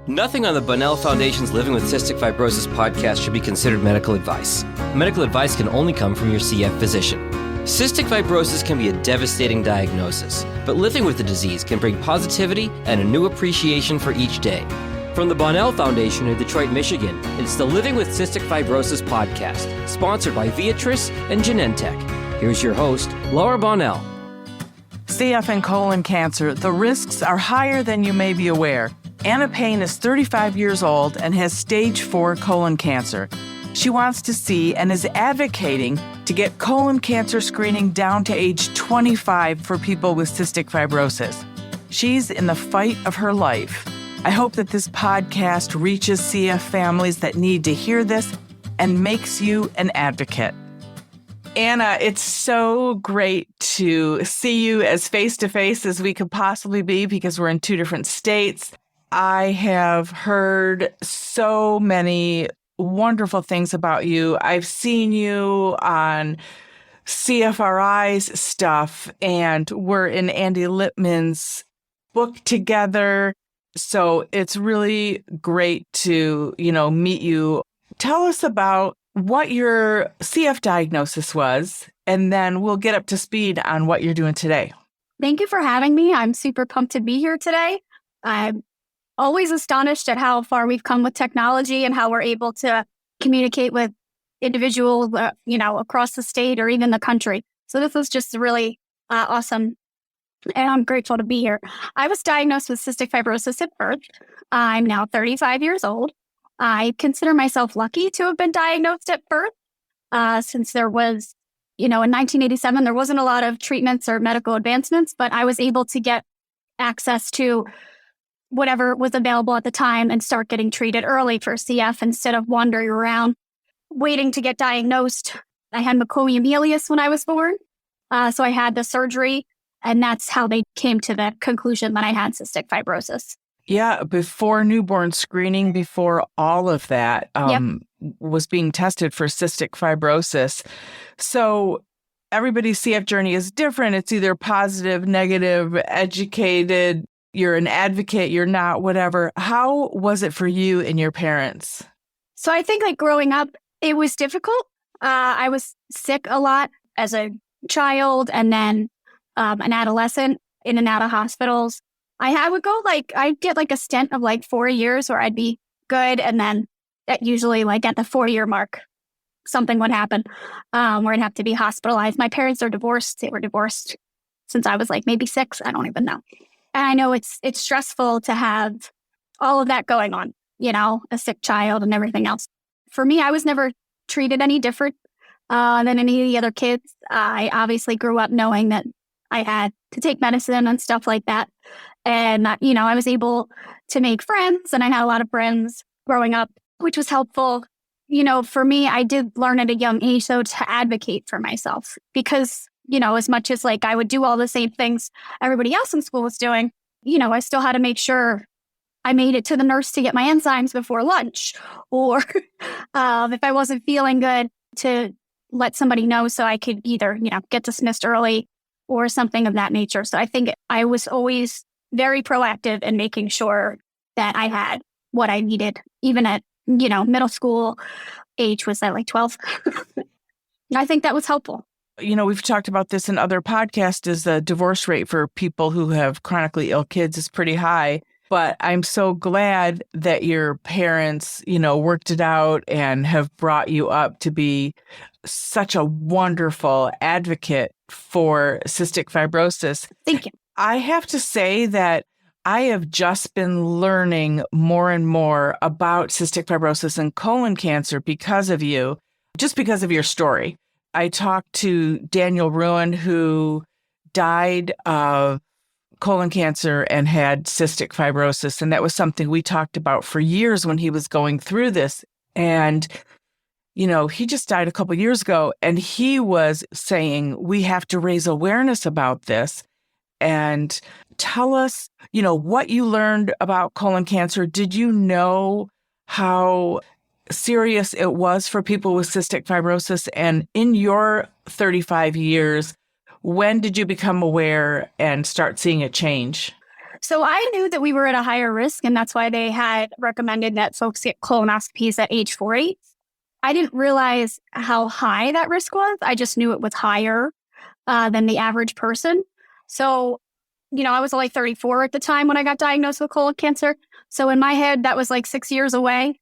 Nothing on the Bunnell Foundation's Living with Cystic Fibrosis podcast should be considered medical advice. Medical advice can only come from your CF physician. Cystic fibrosis can be a devastating diagnosis, but living with the disease can bring positivity and a new appreciation for each day. From the Bunnell Foundation in Detroit, Michigan, it's the Living with Cystic Fibrosis podcast, sponsored by Viatris and Genentech. Here's your host, Laura Bunnell. CF and colon cancer, the risks are higher than you may be aware. Anna Payne is 35 years old and has stage 4 colon cancer. She wants to see and is advocating to get colon cancer screening down to age 25 for people with cystic fibrosis. She's in the fight of her life. I hope that this podcast reaches CF families that need to hear this and makes you an advocate. Anna, it's so great to see you as face-to-face as we could possibly be because we're in 2 different states. I have heard so many wonderful things about you. I've seen you on CFRI's stuff, and we're in Andy Lippman's book together. So it's really great to, meet you. Tell us about what your CF diagnosis was, and then we'll get up to speed on what you're doing today. Thank you for having me. I'm super pumped to be here today. I'm always astonished at how far we've come with technology and how we're able to communicate with individuals, across the state or even the country. So this is just really awesome. And I'm grateful to be here. I was diagnosed with cystic fibrosis at birth. I'm now 35 years old. I consider myself lucky to have been diagnosed at birth, since there was, in 1987, there wasn't a lot of treatments or medical advancements, but I was able to get access to whatever was available at the time and start getting treated early for CF instead of wandering around waiting to get diagnosed. I had meconium ileus when I was born, so I had the surgery, and that's how they came to the conclusion that I had cystic fibrosis. Yeah, before newborn screening, before all of that, was being tested for cystic fibrosis. So everybody's CF journey is different. It's either positive, negative, educated, you're an advocate, you're not, whatever. How was it for you and your parents? So I think growing up, it was difficult. I was sick a lot as a child and then an adolescent, in and out of hospitals. I would go I'd get a stint of 4 years where I'd be good. And then that usually at the 4-year mark, something would happen where I'd have to be hospitalized. My parents are divorced. They were divorced since I was maybe 6. I don't even know. And I know it's stressful to have all of that going on, a sick child and everything else. For me, I was never treated any different than any of the other kids. I obviously grew up knowing that I had to take medicine and stuff like that. And, I was able to make friends, and I had a lot of friends growing up, which was helpful. For me, I did learn at a young age, though, to advocate for myself because as much as I would do all the same things everybody else in school was doing, I still had to make sure I made it to the nurse to get my enzymes before lunch, or if I wasn't feeling good, to let somebody know so I could either, get dismissed early or something of that nature. So I think I was always very proactive in making sure that I had what I needed, even at, middle school age was at 12. I think that was helpful. We've talked about this in other podcasts, is the divorce rate for people who have chronically ill kids is pretty high. But I'm so glad that your parents, worked it out and have brought you up to be such a wonderful advocate for cystic fibrosis. Thank you. I have to say that I have just been learning more and more about cystic fibrosis and colon cancer because of you, just because of your story. I talked to Daniel Ruin, who died of colon cancer and had cystic fibrosis. And that was something we talked about for years when he was going through this. And, he just died a couple years ago, and he was saying, we have to raise awareness about this. And tell us, what you learned about colon cancer. Did you know how serious it was for people with cystic fibrosis? And in your 35 years, when did you become aware and start seeing a change? So I knew that we were at a higher risk, and that's why they had recommended that folks get colonoscopies at age 40. I didn't realize how high that risk was. I just knew it was higher than the average person. So, I was only 34 at the time when I got diagnosed with colon cancer. So in my head, that was like 6 years away.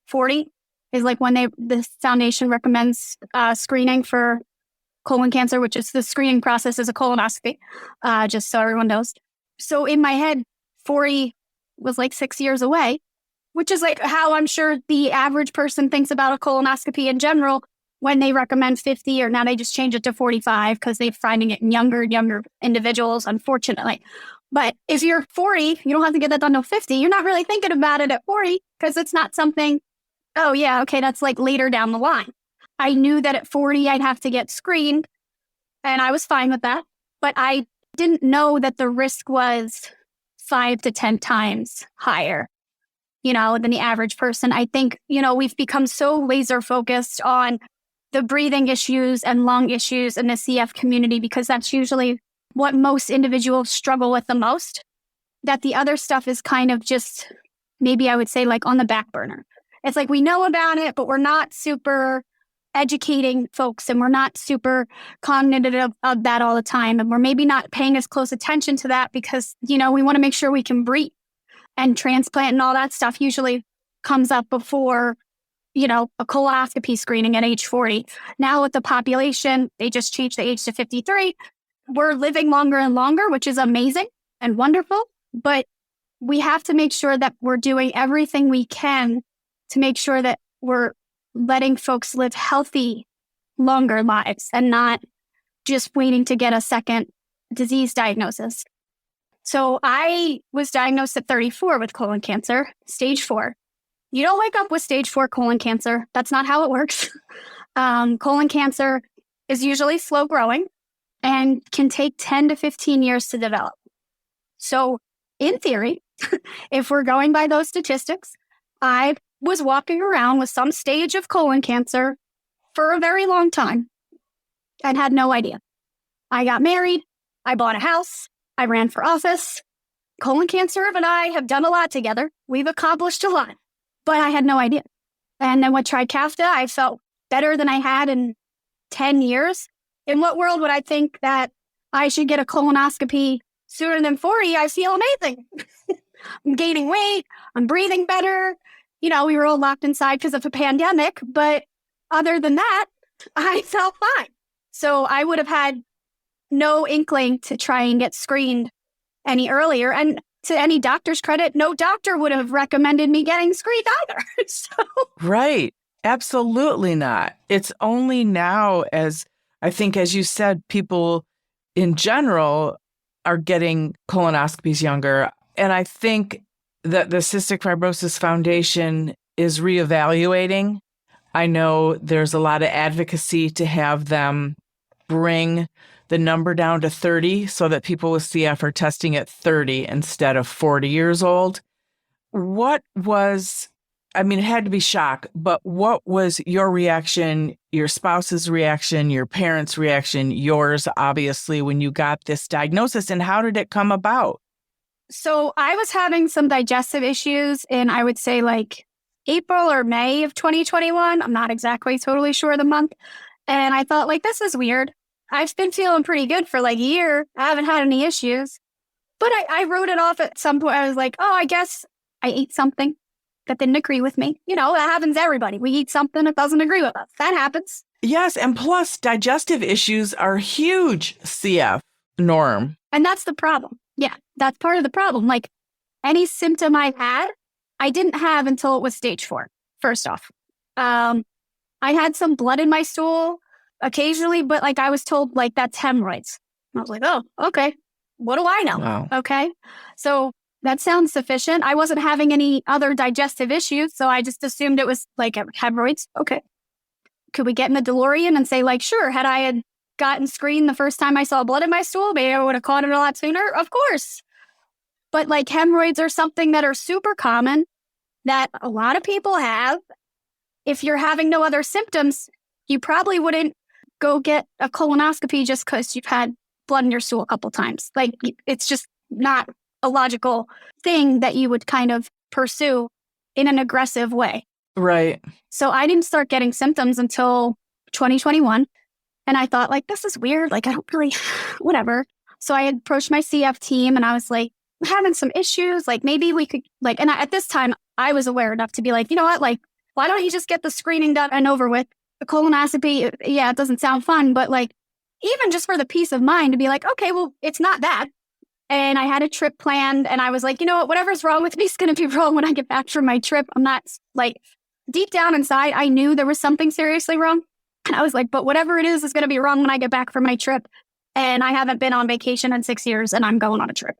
40 is like when the foundation recommends screening for colon cancer, which is the screening process is a colonoscopy, just so everyone knows. So in my head, 40 was like 6 years away, which is like how I'm sure the average person thinks about a colonoscopy in general when they recommend 50, or now they just change it to 45 because they're finding it in younger individuals, unfortunately. But if you're 40, you don't have to get that done till 50. You're not really thinking about it at 40 because it's not something, oh yeah, okay, that's like later down the line. I knew that at 40, I'd have to get screened, and I was fine with that. But I didn't know that the risk was 5 to 10 times higher, than the average person. I think, we've become so laser focused on the breathing issues and lung issues in the CF community because that's usually what most individuals struggle with the most, that the other stuff is kind of just, maybe I would say, like on the back burner. It's like we know about it, but we're not super educating folks, and we're not super cognitive of that all the time. And we're maybe not paying as close attention to that because, we want to make sure we can breathe, and transplant and all that stuff usually comes up before, a colonoscopy screening at age 40. Now with the population, they just changed the age to 53. We're living longer and longer, which is amazing and wonderful. But we have to make sure that we're doing everything we can to make sure that we're letting folks live healthy, longer lives and not just waiting to get a second disease diagnosis. So I was diagnosed at 34 with colon cancer, stage 4. You don't wake up with stage 4 colon cancer. That's not how it works. Colon cancer is usually slow growing and can take 10 to 15 years to develop. So in theory, if we're going by those statistics, I was walking around with some stage of colon cancer for a very long time and had no idea. I got married. I bought a house. I ran for office. Colon cancer and I have done a lot together. We've accomplished a lot, but I had no idea. And then with Trikafta, I felt better than I had in 10 years. In what world would I think that I should get a colonoscopy sooner than 40? I feel amazing. I'm gaining weight. I'm breathing better. We were all locked inside because of a pandemic, but other than that, I felt fine. So I would have had no inkling to try and get screened any earlier. And to any doctor's credit, no doctor would have recommended me getting screened either. Right. Absolutely not. It's only now, as I think, as you said, people in general are getting colonoscopies younger. And I think that the Cystic Fibrosis Foundation is reevaluating. I know there's a lot of advocacy to have them bring the number down to 30 so that people with CF are testing at 30 instead of 40 years old. It had to be shock, but what was your reaction, your spouse's reaction, your parents' reaction, yours, obviously, when you got this diagnosis, and how did it come about? So I was having some digestive issues in, I would say, like April or May of 2021. I'm not exactly totally sure of the month. And I thought, like, this is weird. I've been feeling pretty good for like a year. I haven't had any issues. But I wrote it off at some point. I was like, oh, I guess I ate something that didn't agree with me. That happens to everybody. We eat something that doesn't agree with us. That happens. Yes. And plus, digestive issues are huge CF norm. And that's the problem. Yeah, that's part of the problem. Like any symptom I had, I didn't have until it was stage 4, first off. I had some blood in my stool occasionally, but like I was told, like, that's hemorrhoids. And I was like, oh, okay. What do I know? Wow. Okay. So that sounds sufficient. I wasn't having any other digestive issues, so I just assumed it was like hemorrhoids. Okay. Could we get in the DeLorean and say, like, sure, had I had gotten screened the first time I saw blood in my stool, maybe I would have caught it a lot sooner? Of course. But like hemorrhoids are something that are super common that a lot of people have. If you're having no other symptoms, you probably wouldn't go get a colonoscopy just because you've had blood in your stool a couple times. Like, it's just not a logical thing that you would kind of pursue in an aggressive way. Right. So I didn't start getting symptoms until 2021. And I thought, like, this is weird. Like, I don't really, whatever. So I approached my CF team and I was like, I'm having some issues. Like, maybe we could, like, and at this time, I was aware enough to be like, you know what? Like, why don't you just get the screening done and over with? The colonoscopy, yeah, it doesn't sound fun, but like, even just for the peace of mind to be like, okay, well, it's not that. And I had a trip planned and I was like, you know what? Whatever's wrong with me is going to be wrong when I get back from my trip. I'm not like, deep down inside, I knew there was something seriously wrong. And I was like, but whatever it is going to be wrong when I get back from my trip. And I haven't been on vacation in 6 years and I'm going on a trip.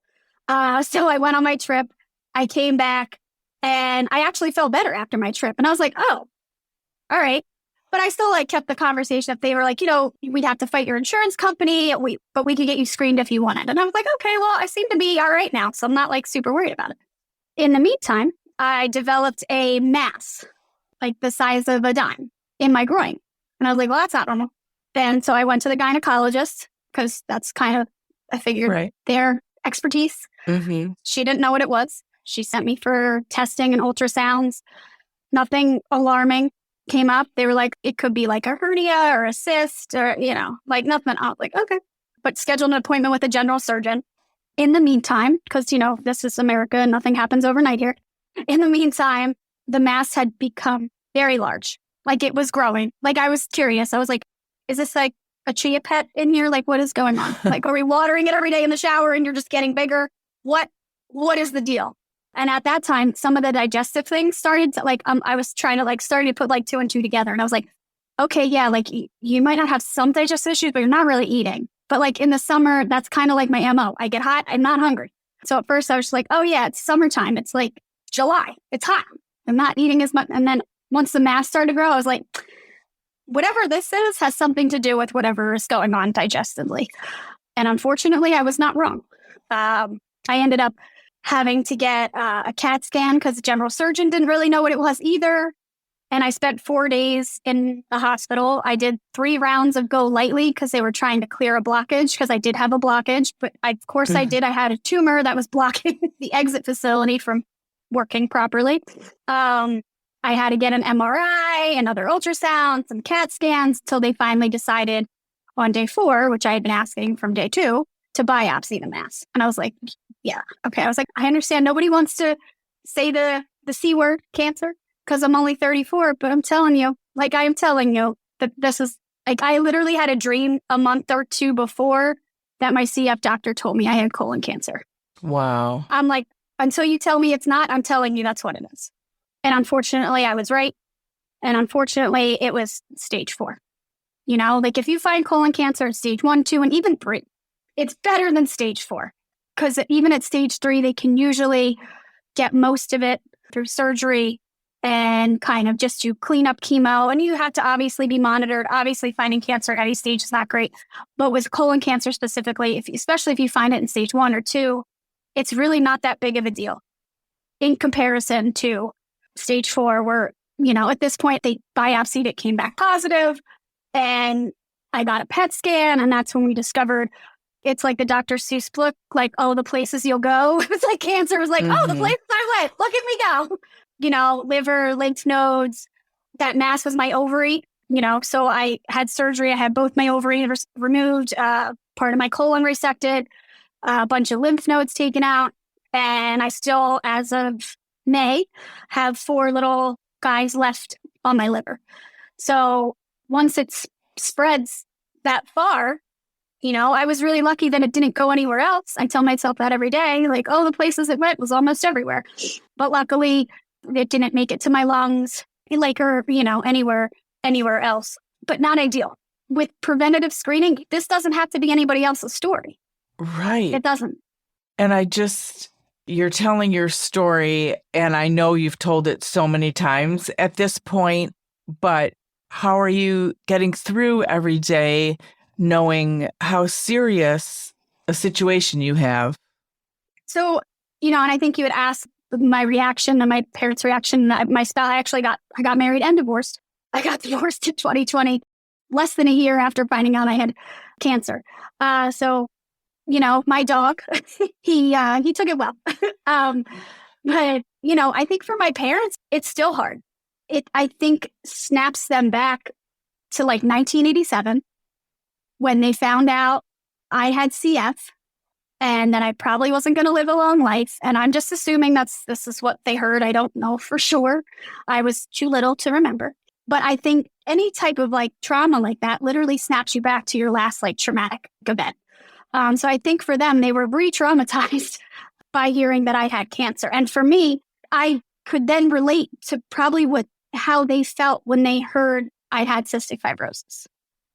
So I went on my trip. I came back and I actually felt better after my trip. And I was like, oh, all right. But I still like kept the conversation. If they were like, you know, we'd have to fight your insurance company, but we could get you screened if you wanted. And I was like, okay, well, I seem to be all right now. So I'm not like super worried about it. In the meantime, I developed a mass, like the size of a dime in my groin. And I was like, well, that's not normal. Then so I went to the gynecologist because that's kind of, I figured, their expertise. Mm-hmm. She didn't know what it was. She sent me for testing and ultrasounds. Nothing alarming came up. They were like, it could be like a hernia or a cyst or, you know, like nothing. I was like, okay. But scheduled an appointment with a general surgeon. In the meantime, because, you know, this is America and nothing happens overnight here. In the meantime, the mass had become very large. Like it was growing. Like I was curious. I was like, is this like a chia pet in here? Like what is going on? Like, are we watering it every day in the shower and you're just getting bigger? What is the deal? And at that time, some of the digestive things started to like, I was trying to like, starting to put like 2 and 2 together. And I was like, okay, yeah, like you might not have some digestive issues, but you're not really eating. But like in the summer, that's kind of like my MO. I get hot. I'm not hungry. So at first I was just like, oh yeah, it's summertime. It's like July. It's hot. I'm not eating as much. And then once the mass started to grow, I was like, whatever this is has something to do with whatever is going on digestively. And unfortunately, I was not wrong. I ended up having to get a CAT scan because the general surgeon didn't really know what it was either. And I spent 4 days in the hospital. I did 3 rounds of Go Lightly because they were trying to clear a blockage because I did have a blockage. But of course I did. I had a tumor that was blocking the exit facility from working properly. I had to get an MRI, another ultrasound, some CAT scans till they finally decided on day 4, which I had been asking from day 2, to biopsy the mass. And I was like, yeah, okay. I was like, I understand nobody wants to say the C word, cancer, because I'm only 34, but I'm telling you, like I am telling you that this is, like I literally had a dream a month or 2 before that my CF doctor told me I had colon cancer. Wow. I'm like, until you tell me it's not, I'm telling you that's what it is. And unfortunately, I was right. And unfortunately, it was stage 4. You know, like if you find colon cancer at stage 1, 2, and even 3, it's better than stage 4. Because even at stage 3, they can usually get most of it through surgery and kind of just do clean up chemo. And you have to obviously be monitored. Obviously, finding cancer at any stage is not great. But with colon cancer specifically, especially if you find it in stage 1 or 2, it's really not that big of a deal in comparison to stage 4, where, you know, at this point, they biopsied it, came back positive, and I got a PET scan, and that's when we discovered it's like the Dr. Seuss book, like, oh, the places you'll go. It's like cancer was like, oh, the places I went, look at me go. You know, liver, lymph nodes, that mass was my ovary, you know, so I had surgery. I had both my ovaries removed, part of my colon resected, a bunch of lymph nodes taken out, and I still, as of May, have 4 little guys left on my liver. So once it spreads that far, you know, I was really lucky that it didn't go anywhere else. I tell myself that every day, like, oh, the places it went was almost everywhere. But luckily, it didn't make it to my lungs, like, or, you know, anywhere else. But not ideal. With preventative screening, this doesn't have to be anybody else's story. Right. It doesn't. And you're telling your story, and I know you've told it so many times at this point, but how are you getting through every day knowing how serious a situation you have? So, you know, and I think you would ask my reaction and my parents' reaction. My spouse, I got married and divorced. I got divorced in 2020, less than a year after finding out I had cancer. So my dog, he took it well. um, but, I think for my parents, it's still hard. I think, snaps them back to like 1987 when they found out I had CF and that I probably wasn't going to live a long life. And I'm just assuming this is what they heard. I don't know for sure. I was too little to remember. But I think any type of like trauma like that literally snaps you back to your last like traumatic event. So I think for them, they were re-traumatized by hearing that I had cancer. And for me, I could then relate to probably how they felt when they heard I had cystic fibrosis.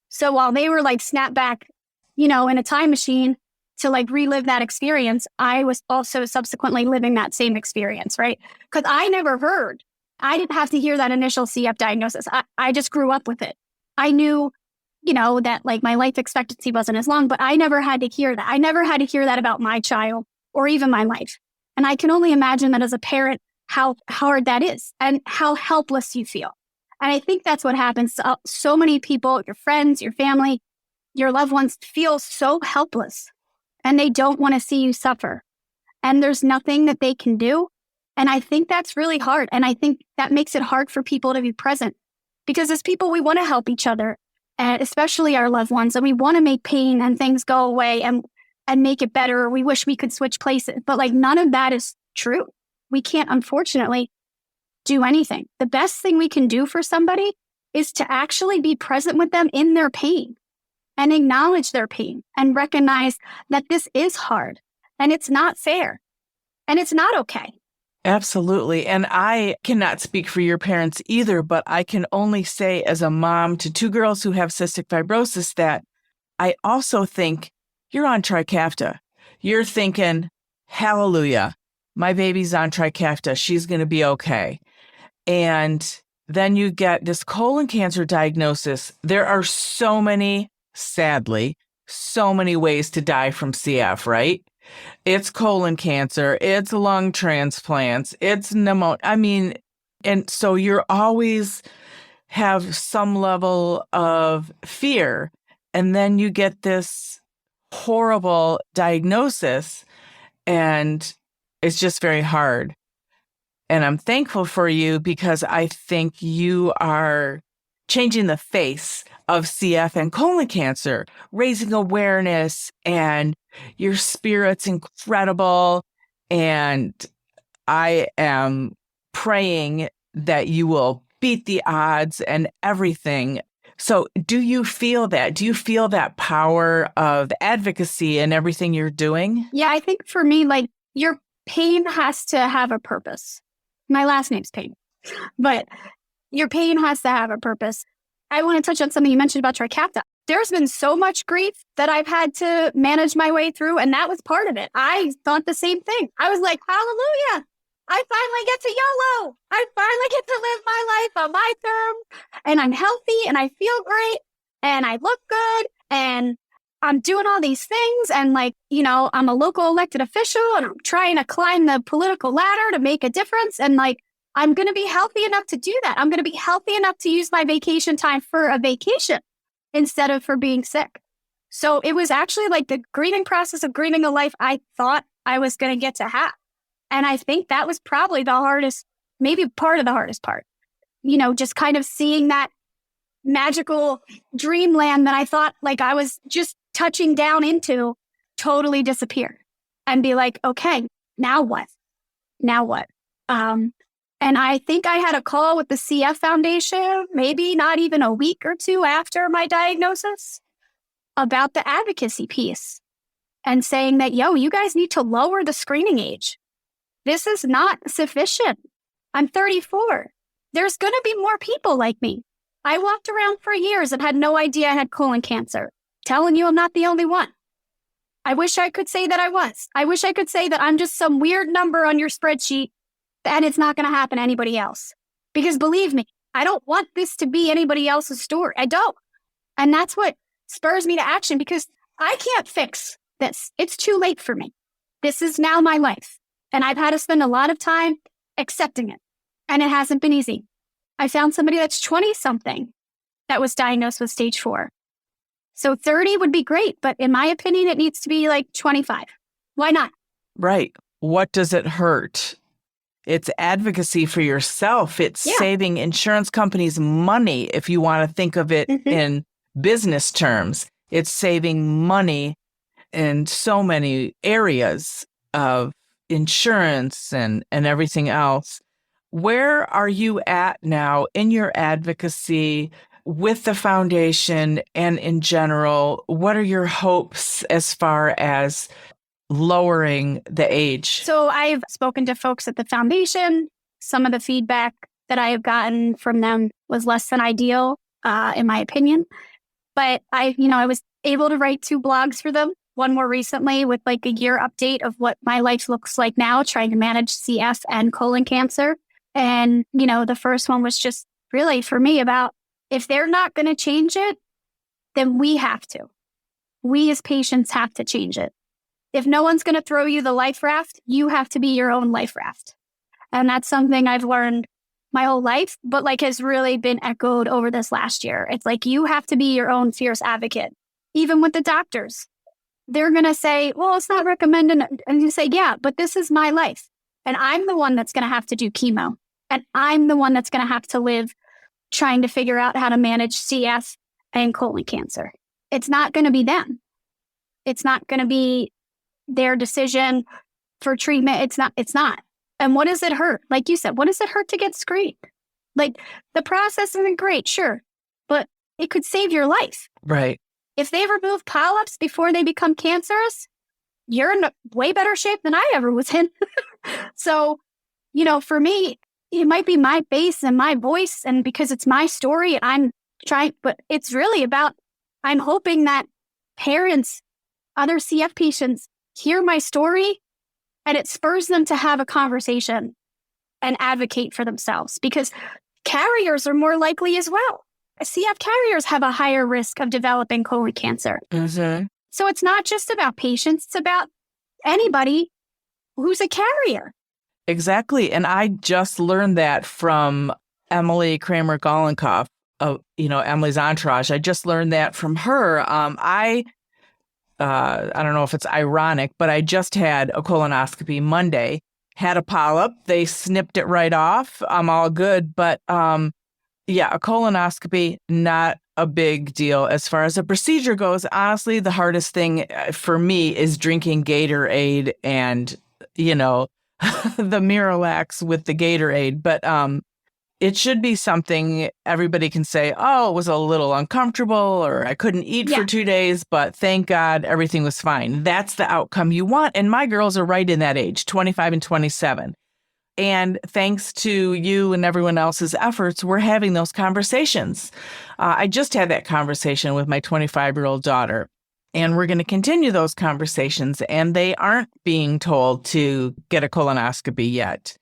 So while they were like snapped back, in a time machine to like relive that experience, I was also subsequently living that same experience, right? Because I didn't have to hear that initial CF diagnosis. I just grew up with it. I knew, that like my life expectancy wasn't as long, but I never had to hear that. I never had to hear that about my child or even my life. And I can only imagine that as a parent, how hard that is and how helpless you feel. And I think that's what happens to so many people, your friends, your family, your loved ones feel so helpless and they don't want to see you suffer. And there's nothing that they can do. And I think that's really hard. And I think that makes it hard for people to be present because as people, we want to help each other, and especially our loved ones, and we want to make pain and things go away and make it better. We wish we could switch places, but like none of that is true. We can't, unfortunately, do anything. The best thing we can do for somebody is to actually be present with them in their pain and acknowledge their pain and recognize that this is hard and it's not fair and it's not okay. Absolutely. And I cannot speak for your parents either, but I can only say as a mom to two girls who have cystic fibrosis that I also think you're on Trikafta. You're thinking, hallelujah, my baby's on Trikafta. She's going to be okay. And then you get this colon cancer diagnosis. There are sadly, so many ways to die from CF, right? It's colon cancer, it's lung transplants, it's pneumonia. I mean, and so you're always have some level of fear. And then you get this horrible diagnosis and it's just very hard. And I'm thankful for you because I think you are changing the face of CF and colon cancer, raising awareness, and your spirit's incredible. And I am praying that you will beat the odds and everything. So do you feel that? Do you feel that power of advocacy and everything you're doing? Yeah, I think for me, like your pain has to have a purpose. My last name's Payne, but your pain has to have a purpose. I want to touch on something you mentioned about Trikafta. There's been so much grief that I've had to manage my way through, and that was part of it. I thought the same thing. I was like, hallelujah, I finally get to YOLO. I finally get to live my life on my terms, and I'm healthy, and I feel great, and I look good, and I'm doing all these things, and like, I'm a local elected official, and I'm trying to climb the political ladder to make a difference, and like, I'm going to be healthy enough to do that. I'm going to be healthy enough to use my vacation time for a vacation instead of for being sick. So it was actually like the grieving process of grieving a life I thought I was going to get to have. And I think that was probably the hardest, maybe part of the hardest part, just kind of seeing that magical dreamland that I thought like I was just touching down into totally disappear and be like, okay, now what? Now what? And I think I had a call with the CF Foundation, maybe not even a week or two after my diagnosis, about the advocacy piece and saying that, you guys need to lower the screening age. This is not sufficient. I'm 34. There's going to be more people like me. I walked around for years and had no idea I had colon cancer. Telling you I'm not the only one. I wish I could say that I was. I wish I could say that I'm just some weird number on your spreadsheet and it's not going to happen to anybody else. Because believe me, I don't want this to be anybody else's story. I don't. And that's what spurs me to action because I can't fix this. It's too late for me. This is now my life. And I've had to spend a lot of time accepting it. And it hasn't been easy. I found somebody that's 20-something that was diagnosed with stage 4. So 30 would be great, but in my opinion, it needs to be like 25. Why not? Right. What does it hurt? It's advocacy for yourself. It's Yeah. saving insurance companies money, if you want to think of it in business terms. It's saving money in so many areas of insurance and everything else. Where are you at now in your advocacy with the foundation and in general? What are your hopes as far as lowering the age? So I've spoken to folks at the foundation. Some of the feedback that I have gotten from them was less than ideal, in my opinion. But I was able to write 2 blogs for them. One more recently with like a year update of what my life looks like now, trying to manage CF and colon cancer. And, the first one was just really for me about if they're not going to change it, then we have to. We as patients have to change it. If no one's going to throw you the life raft, you have to be your own life raft. And that's something I've learned my whole life, but like has really been echoed over this last year. It's like you have to be your own fierce advocate, even with the doctors. They're going to say, well, it's not recommended. And you say, yeah, but this is my life. And I'm the one that's going to have to do chemo. And I'm the one that's going to have to live trying to figure out how to manage CF and colon cancer. It's not going to be them. It's not going to be their decision for treatment. It's not. And what does it hurt? Like you said, what does it hurt to get screened? Like the process isn't great, sure, but it could save your life. Right. If they remove polyps before they become cancerous, you're in way better shape than I ever was in. So, for me, it might be my base and my voice, and because it's my story, I'm trying, but it's really about, I'm hoping that parents, other CF patients hear my story and it spurs them to have a conversation and advocate for themselves, because carriers are more likely as well. CF carriers have a higher risk of developing colon cancer. Mm-hmm. So it's not just about patients, it's about anybody who's a carrier. Exactly. And I just learned that from Emily Kramer-Golenkoff, Emily's entourage. I just learned that from her. I don't know if it's ironic, but I just had a colonoscopy Monday, had a polyp. They snipped it right off. I'm all good. But a colonoscopy, not a big deal as far as the procedure goes. Honestly, the hardest thing for me is drinking Gatorade and, the Miralax with the Gatorade. But it should be something everybody can say, oh, it was a little uncomfortable or I couldn't eat for 2 days, but thank God everything was fine. That's the outcome you want. And my girls are right in that age, 25 and 27. And thanks to you and everyone else's efforts, we're having those conversations. I just had that conversation with my 25-year-old daughter, and we're going to continue those conversations. And they aren't being told to get a colonoscopy yet.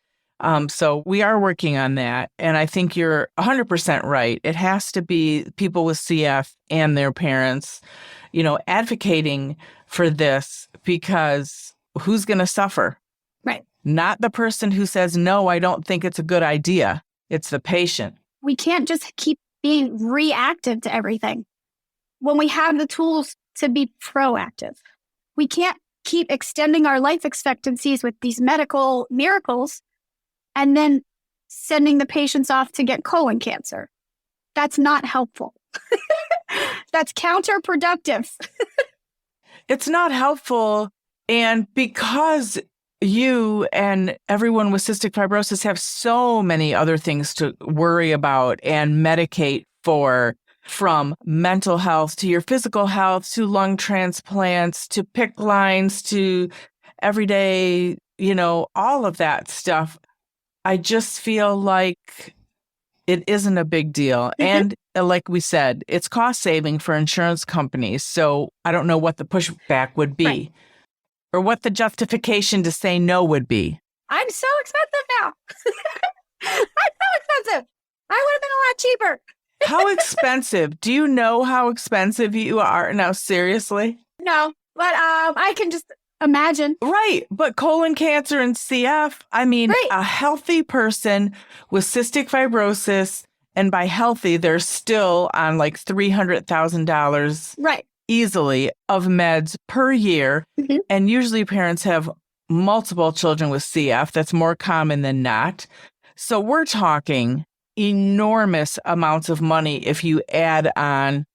So we are working on that. And I think you're 100% right. It has to be people with CF and their parents, advocating for this, because who's going to suffer? Right. Not the person who says, no, I don't think it's a good idea. It's the patient. We can't just keep being reactive to everything when we have the tools to be proactive. We can't keep extending our life expectancies with these medical miracles and then sending the patients off to get colon cancer. That's not helpful. That's counterproductive. It's not helpful. And because you and everyone with cystic fibrosis have so many other things to worry about and medicate for, from mental health to your physical health to lung transplants to PICC lines to everyday, all of that stuff. I just feel like it isn't a big deal. And like we said, it's cost saving for insurance companies. So I don't know what the pushback would be. Right. Or what the justification to say no would be. I'm so expensive now. I'm so expensive. I would have been a lot cheaper. How expensive? Do you know how expensive you are now? Seriously? No, but I can just imagine. Right. But colon cancer and CF, I mean, Right. A healthy person with cystic fibrosis And by healthy, they're still on like $300,000 Right. easily of meds per year. Mhm. And usually parents have multiple children with CF. That's more common than not. So we're talking enormous amounts of money if you add on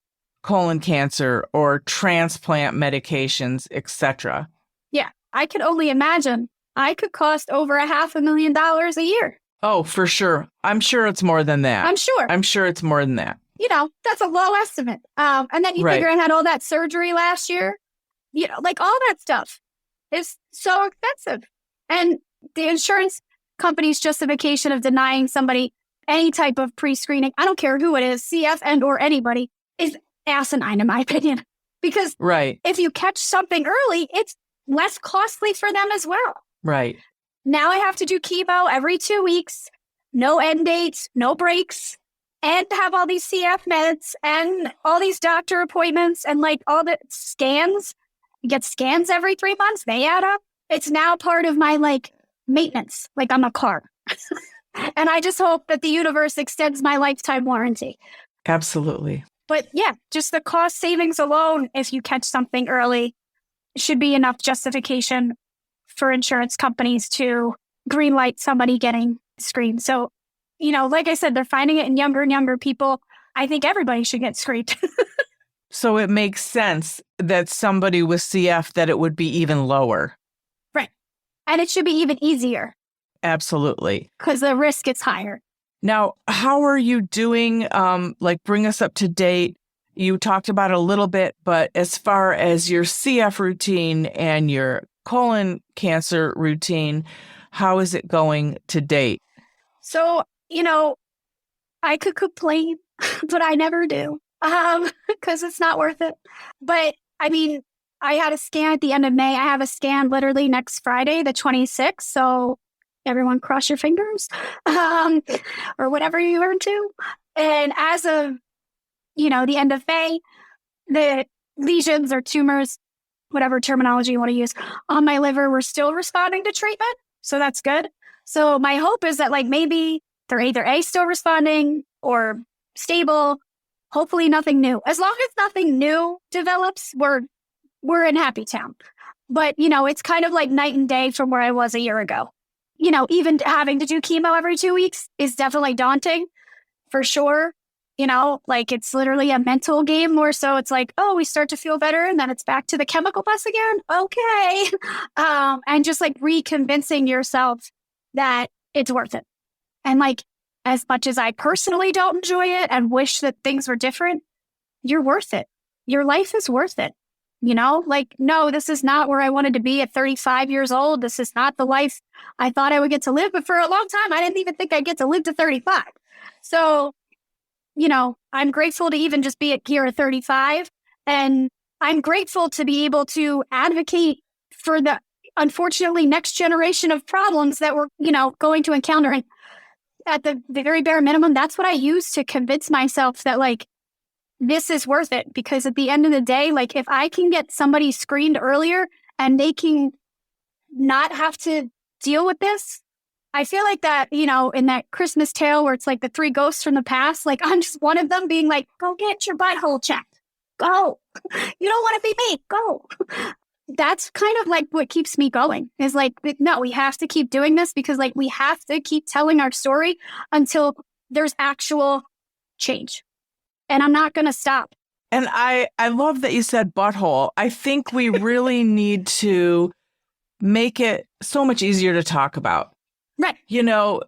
colon cancer or transplant medications, etc. Yeah. I can only imagine. I could cost over $500,000 a year. Oh, for sure. I'm sure it's more than that. I'm sure. I'm sure it's more than that. That's a low estimate. And then you Right. figure I had all that surgery last year. Like all that stuff is so expensive. And the insurance company's justification of denying somebody any type of pre-screening, I don't care who it is, CF and or anybody, is asinine in my opinion. Because Right. if you catch something early, it's less costly for them as well. Right. Now I have to do chemo every 2 weeks, no end dates, no breaks, and have all these CF meds and all these doctor appointments and like all the scans. You get scans every 3 months. They add up. It's now part of my like maintenance, like I'm a car. And I just hope that the universe extends my lifetime warranty. Absolutely. But yeah, just the cost savings alone, if you catch something early, should be enough justification for insurance companies to greenlight somebody getting screened. So, like I said, they're finding it in younger and younger people. I think everybody should get screened. So it makes sense that somebody with CF, that it would be even lower. Right. And it should be even easier Absolutely. because the risk is higher. Now, how are you doing? Bring us up to date. You talked about it a little bit, but as far as your CF routine and your colon cancer routine, how is it going to date? So, I could complain, but I never do because it's not worth it. But I mean, I had a scan at the end of May. I have a scan literally next Friday, the 26th. So everyone cross your fingers or whatever you are into. And as of, the end of May, the lesions or tumors, whatever terminology you want to use, on my liver were still responding to treatment. So that's good. So my hope is that maybe they're either A, still responding or stable, hopefully nothing new. As long as nothing new develops, we're in happy town. But, it's kind of like night and day from where I was a year ago. Even having to do chemo every 2 weeks is definitely daunting for sure. It's literally a mental game more so it's like, oh, we start to feel better and then it's back to the chemical bus again. Okay. And just reconvincing yourself that it's worth it. And as much as I personally don't enjoy it and wish that things were different, you're worth it. Your life is worth it. No, this is not where I wanted to be at 35 years old. This is not the life I thought I would get to live. But for a long time, I didn't even think I'd get to live to 35. So, I'm grateful to even just be here at 35. And I'm grateful to be able to advocate for the, unfortunately, next generation of problems that we're, going to encounter. And at the very bare minimum, that's what I use to convince myself that this is worth it. Because at the end of the day, if I can get somebody screened earlier and they can not have to deal with this, I feel like that, in that Christmas tale where it's the three ghosts from the past, I'm just one of them being go get your butthole checked. Go. You don't want to be me. Go. That's kind of what keeps me going is no, we have to keep doing this because we have to keep telling our story until there's actual change. And I'm not going to stop. And I love that you said butthole. I think we really need to make it so much easier to talk about. Right. We're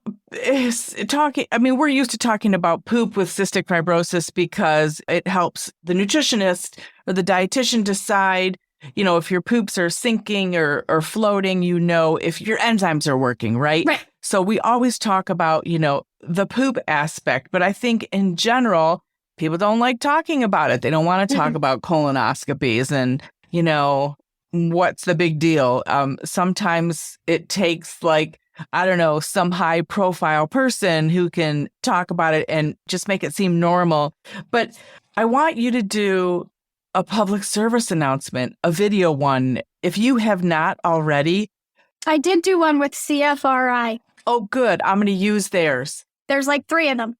used to talking about poop with cystic fibrosis because it helps the nutritionist or the dietitian decide, if your poops are sinking or floating, if your enzymes are working, right? Right. So we always talk about, the poop aspect. But I think in general, people don't like talking about it. They don't want to talk about colonoscopies and, what's the big deal? Sometimes it takes some high profile person who can talk about it and just make it seem normal. But I want you to do a public service announcement, a video one, if you have not already. I did do one with CFRI. Oh, good. I'm going to use theirs. There's 3 of them.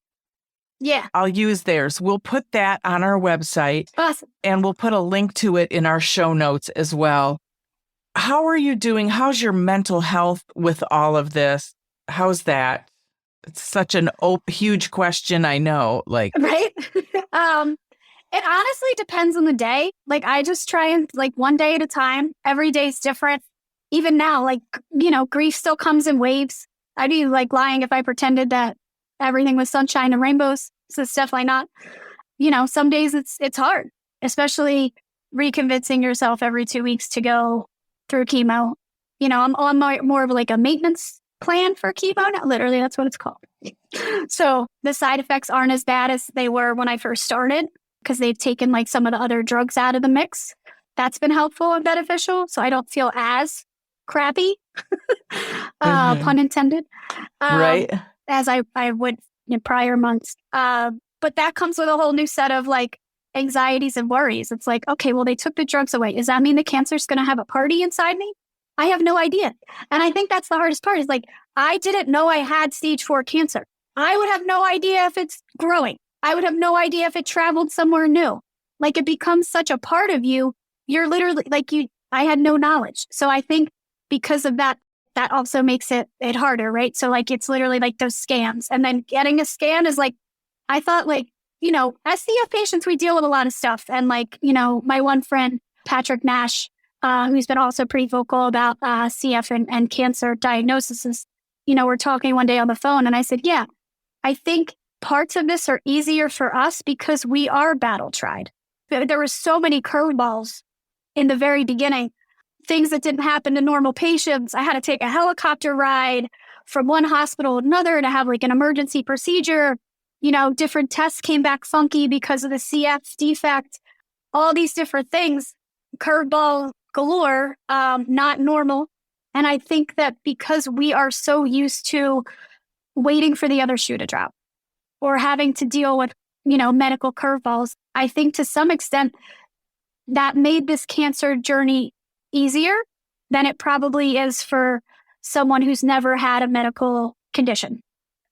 Yeah. I'll use theirs. We'll put that on our website Awesome. and we'll put a link to it in our show notes as well. How are you doing? How's your mental health with all of this? How's that? It's such an huge question, I know. Like, Right? It honestly depends on the day. Like, I just try and, like, one day at a time. Every day's different. Even now, like, grief still comes in waves. I'd be, like, lying if I pretended that everything was sunshine and rainbows. So it's definitely not. Some days it's hard, especially reconvincing yourself every 2 weeks to go through chemo. I'm on more of like a maintenance plan for chemo now. Literally, that's what it's called. So the side effects aren't as bad as they were when I first started because they've taken like some of the other drugs out of the mix. That's been helpful and beneficial. So I don't feel as crappy, pun intended, right? as I would in prior months. But that comes with a whole new set of like anxieties and worries. It's like, okay, well, they took the drugs away. Does that mean the cancer's going to have a party inside me? I have no idea. And I think that's the hardest part is like, I didn't know I had stage 4 cancer. I would have no idea if it's growing. I would have no idea if it traveled somewhere new. Like it becomes such a part of you. You're literally like I had no knowledge. So I think because of that, that also makes it harder, right? So like, it's literally like those scans and then getting a scan is like, I thought like, as CF patients, we deal with a lot of stuff. And like, my one friend, Patrick Nash, who's been also pretty vocal about CF and cancer diagnoses, we're talking one day on the phone and I said, yeah, I think parts of this are easier for us because we are battle tried. There were so many curveballs in the very beginning, things that didn't happen to normal patients. I had to take a helicopter ride from one hospital to another to have like an emergency procedure. Different tests came back funky because of the CF defect, all these different things, curveball galore, not normal. And I think that because we are so used to waiting for the other shoe to drop or having to deal with, medical curveballs, I think to some extent that made this cancer journey easier than it probably is for someone who's never had a medical condition.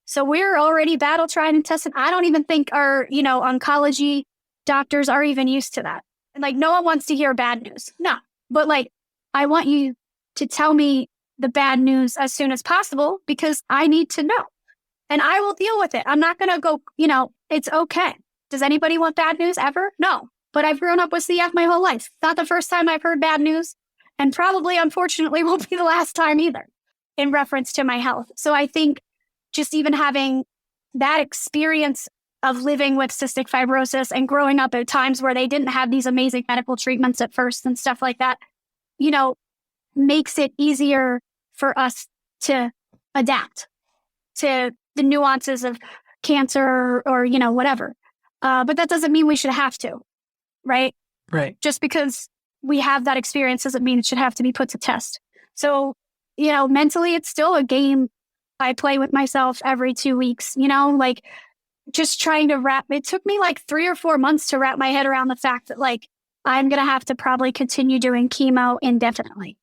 So we're already battle tried and tested. I don't even think our, oncology doctors are even used to that. And like, no one wants to hear bad news. No, but like, I want you to tell me the bad news as soon as possible because I need to know and I will deal with it. I'm not going to go, it's okay. Does anybody want bad news ever? No, but I've grown up with CF my whole life. Not the first time I've heard bad news and probably, unfortunately, won't be the last time either in reference to my health. So I think just even having that experience of living with cystic fibrosis and growing up at times where they didn't have these amazing medical treatments at first and stuff like that, makes it easier for us to adapt to the nuances of cancer or whatever. But that doesn't mean we should have to, right? Right. Just because we have that experience doesn't mean it should have to be put to test. So, mentally, it's still a game I play with myself every 2 weeks, like just trying to it took me like 3 or 4 months to wrap my head around the fact that like, I'm going to have to probably continue doing chemo indefinitely.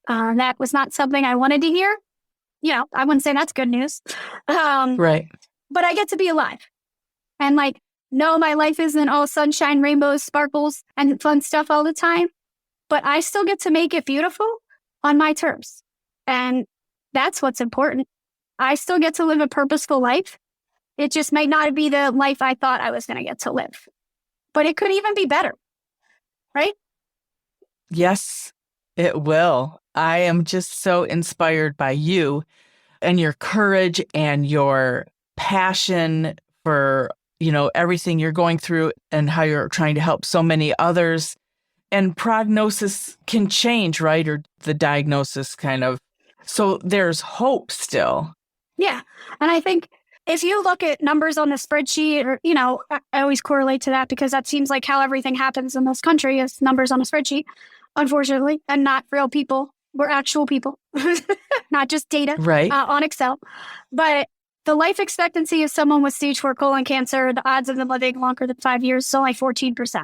That was not something I wanted to hear. I wouldn't say that's good news. Right. But I get to be alive. And like, no, my life isn't all sunshine, rainbows, sparkles, and fun stuff all the time. But I still get to make it beautiful on my terms. And that's what's important. I still get to live a purposeful life. It just might not be the life I thought I was going to get to live. But it could even be better. Right? Yes, it will. I am just so inspired by you and your courage and your passion for, everything you're going through and how you're trying to help so many others. And prognosis can change, right? Or the diagnosis kind of. So there's hope still. Yeah. And I think if you look at numbers on the spreadsheet or, I always correlate to that because that seems like how everything happens in this country is numbers on a spreadsheet, unfortunately, and not real people. We're actual people, not just data right. On Excel. But the life expectancy of someone with stage 4 colon cancer, the odds of them living longer than 5 years is only 14%.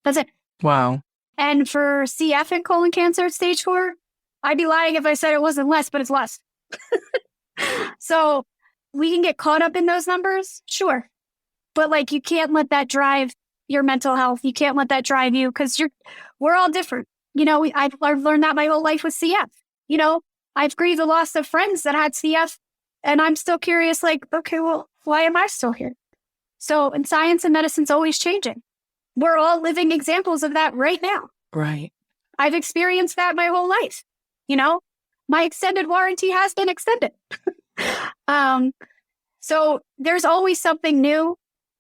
That's it. Wow. And for CF and colon cancer stage 4, I'd be lying if I said it wasn't less, but it's less. So we can get caught up in those numbers, sure. But like, you can't let that drive your mental health. You can't let that drive you because we're all different. I've learned that my whole life with CF. I've grieved the loss of friends that had CF, and I'm still curious, like, okay, well, why am I still here? So, and science and medicine's always changing. We're all living examples of that right now. Right. I've experienced that my whole life. My extended warranty has been extended. So there's always something new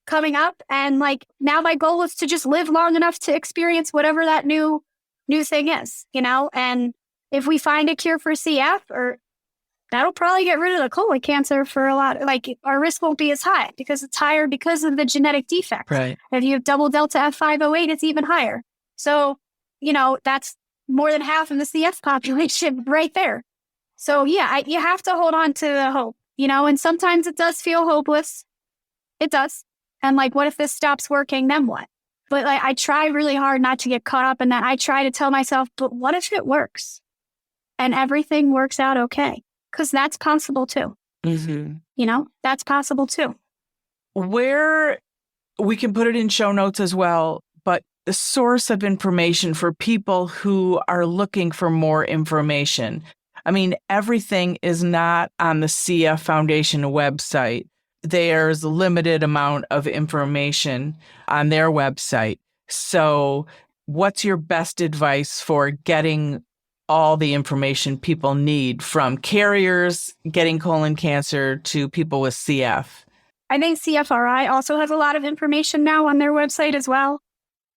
coming up. And like, now my goal is to just live long enough to experience whatever that new thing is, and if we find a cure for CF, or that'll probably get rid of the colon cancer for a lot. Like, our risk won't be as high because it's higher because of the genetic defect. Right. If you have double delta F508, it's even higher. So, that's more than half of the CF population right there. So yeah, you have to hold on to the hope, and sometimes it does feel hopeless. It does. And like, what if this stops working? Then what? But like, I try really hard not to get caught up in that. I try to tell myself, but what if it works and everything works out okay? Because that's possible too. Mm-hmm. That's possible too. Where we can put it in show notes as well, but the source of information for people who are looking for more information. I mean, everything is not on the CF Foundation website. There's a limited amount of information on their website. So what's your best advice for getting all the information people need, from carriers getting colon cancer to people with CF? I think CFRI also has a lot of information now on their website as well.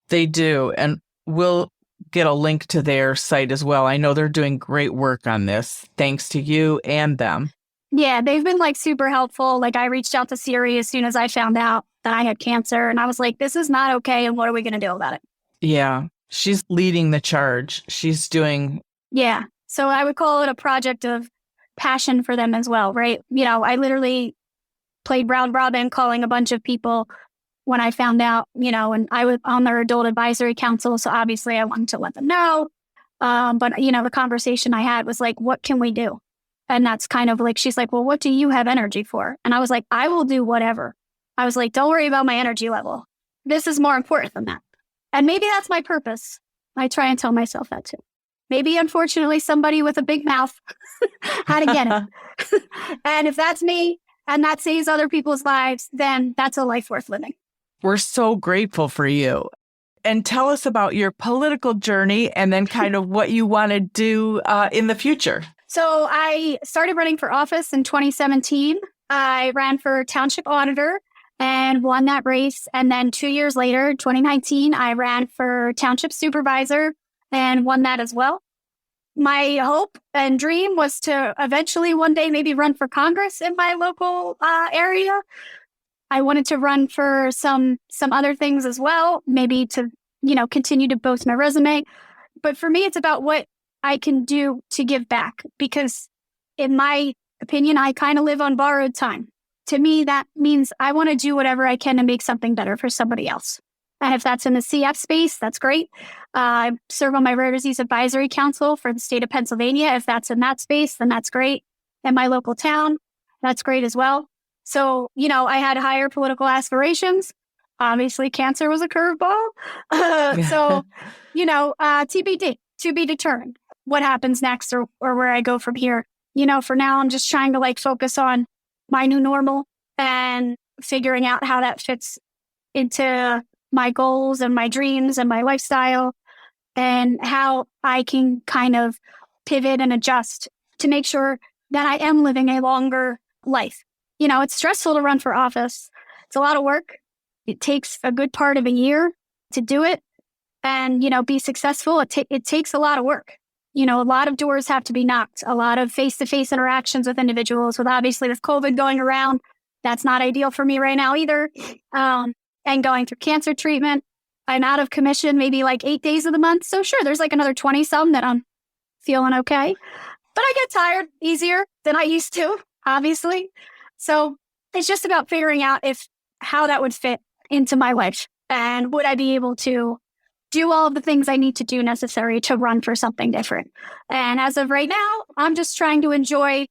They do. And we'll get a link to their site as well. I know they're doing great work on this, thanks to you and them. Yeah, they've been like super helpful. Like, I reached out to Siri as soon as I found out that I had cancer, and I was like, this is not okay. And what are we going to do about it? Yeah, she's leading the charge. She's doing. Yeah. So I would call it a project of passion for them as well, right? I literally played round robin, calling a bunch of people when I found out, and I was on their adult advisory council. So obviously I wanted to let them know. But the conversation I had was like, what can we do? And that's kind of like, she's like, well, what do you have energy for? And I was like, I will do whatever. I was like, don't worry about my energy level. This is more important than that. And maybe that's my purpose. I try and tell myself that too. Maybe, unfortunately, somebody with a big mouth had to get it. And if that's me and that saves other people's lives, then that's a life worth living. We're so grateful for you. And tell us about your political journey and then kind of what you want to do in the future. So I started running for office in 2017. I ran for township auditor and won that race. And then 2 years later, 2019, I ran for township supervisor and won that as well. My hope and dream was to eventually one day maybe run for Congress in my local area. I wanted to run for some other things as well, maybe to, continue to boost my resume. But for me, it's about what I can do to give back, because in my opinion, I kind of live on borrowed time. To me, that means I want to do whatever I can to make something better for somebody else. And if that's in the CF space, that's great. I serve on my Rare Disease Advisory Council for the state of Pennsylvania. If that's in that space, then that's great. In my local town, that's great as well. So, I had higher political aspirations. Obviously, cancer was a curveball. So, TBD, to be determined what happens next or where I go from here. For now, I'm just trying to focus on my new normal and figuring out how that fits into my goals and my dreams and my lifestyle, and how I can kind of pivot and adjust to make sure that I am living a longer life. It's stressful to run for office. It's a lot of work. It takes a good part of a year to do it and, be successful. It takes a lot of work. A lot of doors have to be knocked, a lot of face-to-face interactions with individuals. With COVID going around, that's not ideal for me right now either. And going through cancer treatment. I'm out of commission maybe 8 days of the month. So sure, there's another 20 some that I'm feeling okay. But I get tired easier than I used to, obviously. So it's just about figuring out how that would fit into my life. And would I be able to do all of the things I need to do necessary to run for something different? And as of right now, I'm just trying to enjoy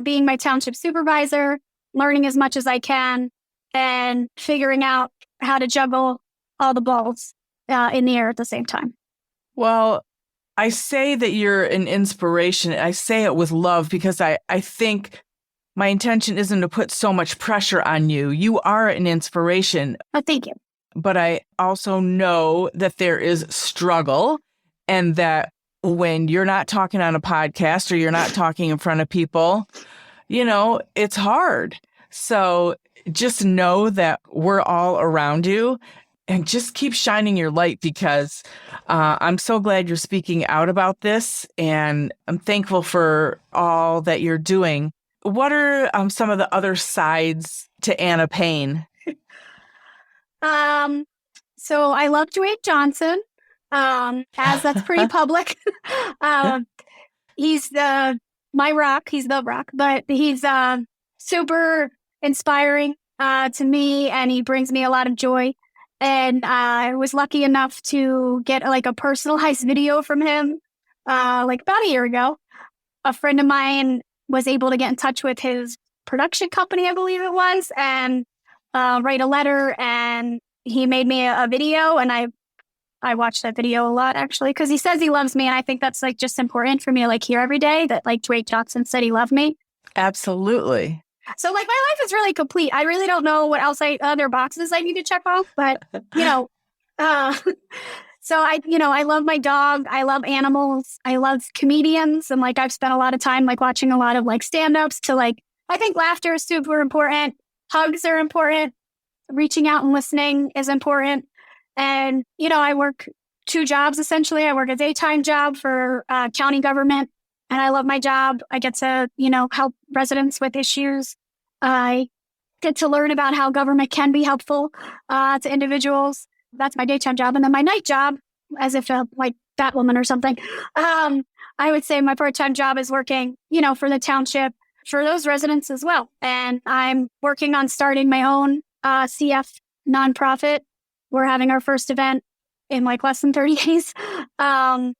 being my township supervisor, learning as much as I can, and figuring out how to juggle all the balls in the air at the same time. Well, I say that you're an inspiration. I say it with love because I think my intention isn't to put so much pressure on you. You are an inspiration. Oh, thank you. But I also know that there is struggle, and that when you're not talking on a podcast or you're not talking in front of people, it's hard. So just know that we're all around you, and just keep shining your light, because I'm so glad you're speaking out about this, and I'm thankful for all that you're doing. What are some of the other sides to Anna Payne? So I love Dwayne Johnson, as that's pretty public. He's my rock. He's the rock, but he's super inspiring to me, and he brings me a lot of joy. And I was lucky enough to get like a personalized video from him like about a year ago. A friend of mine was able to get in touch with his production company, I believe it was, and write a letter, and he made me a video, and I watched that video a lot, actually, because he says he loves me, and I think that's like just important for me to like hear every day that like Dwayne Johnson said he loved me. Absolutely. So like my life is really complete. I really don't know what else other boxes I need to check off, but so I love my dog. I love animals. I love comedians, and like I've spent a lot of time like watching a lot of like stand-ups to like, I think laughter is super important. Hugs are important. Reaching out and listening is important. And, I work 2 jobs, essentially. I work a daytime job for county government, and I love my job. I get to, help residents with issues. I get to learn about how government can be helpful to individuals. That's my daytime job. And then my night job, as if like Batwoman or something, I would say my part-time job is working, for the township, for those residents as well. And I'm working on starting my own CF nonprofit. We're having our first event in like less than 30 days. And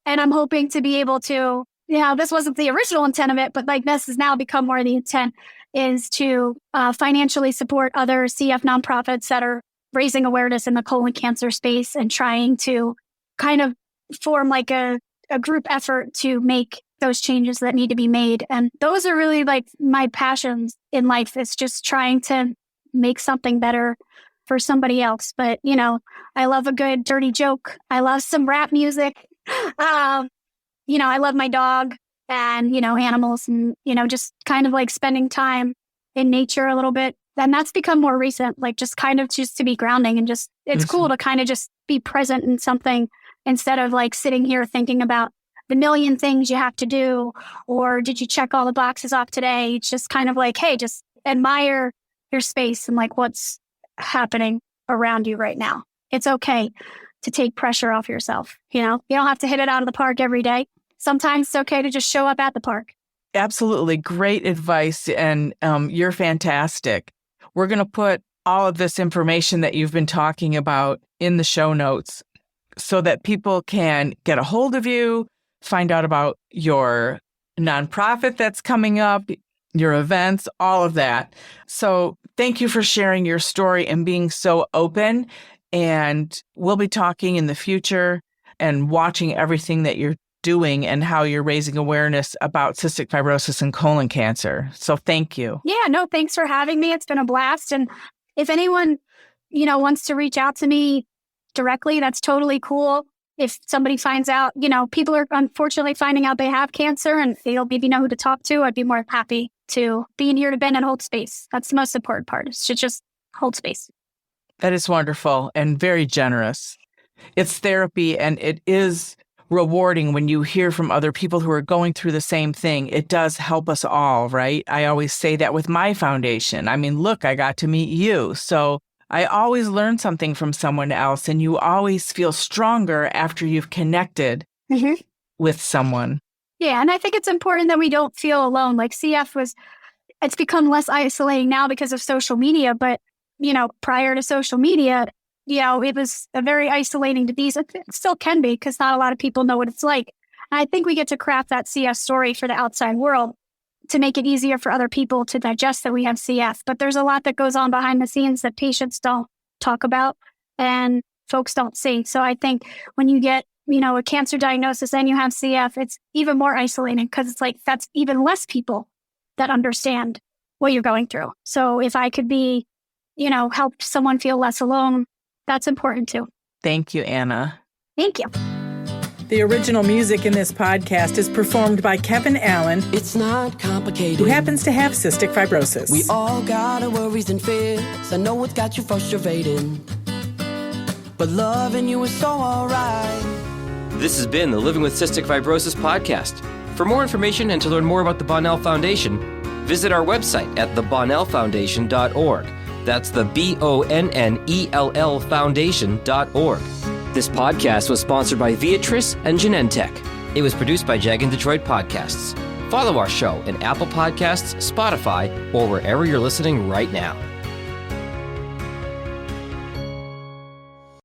I'm hoping to be able to, this wasn't the original intent of it, but like this has now become more the intent, is to financially support other CF nonprofits that are raising awareness in the colon cancer space and trying to kind of form like a group effort to make those changes that need to be made. And those are really like my passions in life, is just trying to make something better for somebody else. But, I love a good dirty joke. I love some rap music. I love my dog and, animals, and, just kind of like spending time in nature a little bit. And that's become more recent, like just kind of just to be grounding, and just, it's cool to kind of just be present in something instead of like sitting here thinking about the million things you have to do, or did you check all the boxes off today? It's just kind of like, hey, just admire your space and like what's happening around you right now. It's okay to take pressure off yourself. You don't have to hit it out of the park every day. Sometimes it's okay to just show up at the park. Absolutely. Great advice. And you're fantastic. We're going to put all of this information that you've been talking about in the show notes so that people can get a hold of you, find out about your nonprofit that's coming up, your events, all of that. So thank you for sharing your story and being so open. And we'll be talking in the future and watching everything that you're doing and how you're raising awareness about cystic fibrosis and colon cancer. So thank you. Yeah, no, thanks for having me. It's been a blast. And if anyone, wants to reach out to me directly, that's totally cool. If somebody finds out, people are unfortunately finding out they have cancer and they don't maybe know who to talk to, I'd be more happy to be in here to bend and hold space. That's the most important part, is to just hold space. That is wonderful and very generous. It's therapy, and it is rewarding when you hear from other people who are going through the same thing. It does help us all, right? I always say that with my foundation. I mean, look, I got to meet you. So I always learn something from someone else, and you always feel stronger after you've connected with someone. Yeah, and I think it's important that we don't feel alone. Like it's become less isolating now because of social media, but, prior to social media, it was a very isolating disease. It still can be, because not a lot of people know what it's like. And I think we get to craft that CF story for the outside world to make it easier for other people to digest that we have CF. But there's a lot that goes on behind the scenes that patients don't talk about and folks don't see. So I think when you get, a cancer diagnosis and you have CF, it's even more isolating because it's like that's even less people that understand what you're going through. So if I could be, help someone feel less alone, that's important too. Thank you, Anna. Thank you. The original music in this podcast is performed by Kevin Allen, It's not complicated. who happens to have cystic fibrosis. We all got our worries and fears. I know it's got you frustrated, but loving you is so alright. This has been the Living with Cystic Fibrosis podcast. For more information and to learn more about the Bonnell Foundation, visit our website at thebonnellfoundation.org. That's the BONNELL Foundation.org. This podcast was sponsored by Viatris and Genentech. It was produced by Jag and Detroit Podcasts. Follow our show in Apple Podcasts, Spotify, or wherever you're listening right now.